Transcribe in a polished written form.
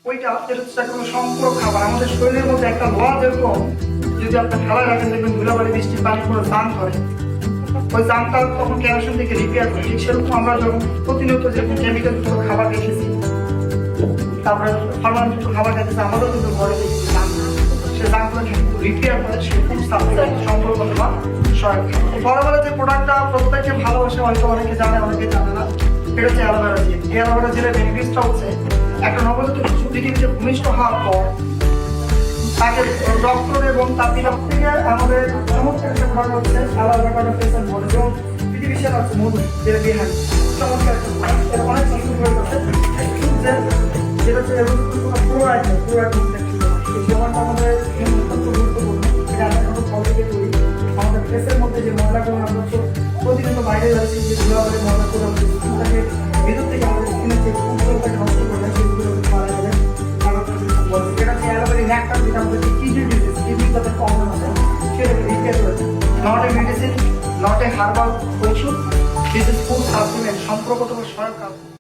ওইটা যেটা হচ্ছে কোনো সম্পূরক খাবার। আমাদের শরীরের মধ্যে একটা লোহা যেরকম যদি আপনি ফেলায় রাখেন দেখবেন ধুলাবাড়ি বৃষ্টির পানি করে জাম ধরে, ওই জামটা তখন কেরোসিন থেকে রিপেয়ার করে। ঠিক সেরকম আমরা যখন প্রতিনিয়ত যেরকম কেমিক্যাল যুক্ত খাবার খেয়েছি, তারপরে ফরমালিন যুক্ত খাবার খেতেছে, আমাদের কিন্তু ঘরে দেখছি জাম, সে জামগুলো কিন্তু রিপেয়ার করে সে খুব সম্পর্ক বা সহায়ক। বরাবরের যে প্রোডাক্টটা প্রত্যেকে ভালোবাসে, হয়তো অনেকে জানে অনেকে জানে না, এটা হচ্ছে অ্যালোভেরা জেল। এই অ্যালোভেরা জেলের বেনিফিটসটা হচ্ছে একটা নবজাতক শিশু পৃথিবীতে ভূমিষ্ঠ হওয়ার পর তাকে ডক্টর এবং তার পিতা থেকে আমাদের চমৎকার একটা প্রোডাক্ট হচ্ছে অ্যালোভেরা ফেসিয়াল বলে, যেমন পৃথিবী সেরা আছে মধু, যেটা বিহারি চমৎকার একটা প্রোডাক্ট। এটা অনেক কিছু হয়ে যাচ্ছে যেটা হচ্ছে ফ্লোরাইড এই জীবনটা আমাদের অত্যন্ত গুরুত্বপূর্ণ। এটা আমরা যখন ফল থেকে করি আমাদের ফেসের মধ্যে যে ময়লাগুলো আমরা তো প্রতিনিয়ত বাইরে যাচ্ছি, যে ধুলাবালি ময়লা করে আমাদের স্কিনটাকে ভেতর থেকে আমাদের স্কিনের যে উজ্জ্বলতাকে নষ্ট করে দেয় সেগুলো মারা যাবে। এটা হচ্ছে অ্যালোভেরা ন্যাকটার, যেটা আমাদের কিডনি ডিজিজ, কিডনির যাতে প্রবলেম আছে সেটাকে রিপেয়ার করে দেয়। Not a medicine, not a herbal ওষুধ, দিস ইজ ফুড সাপ্লিমেন্ট, সম্পর্কগত সহায়ক।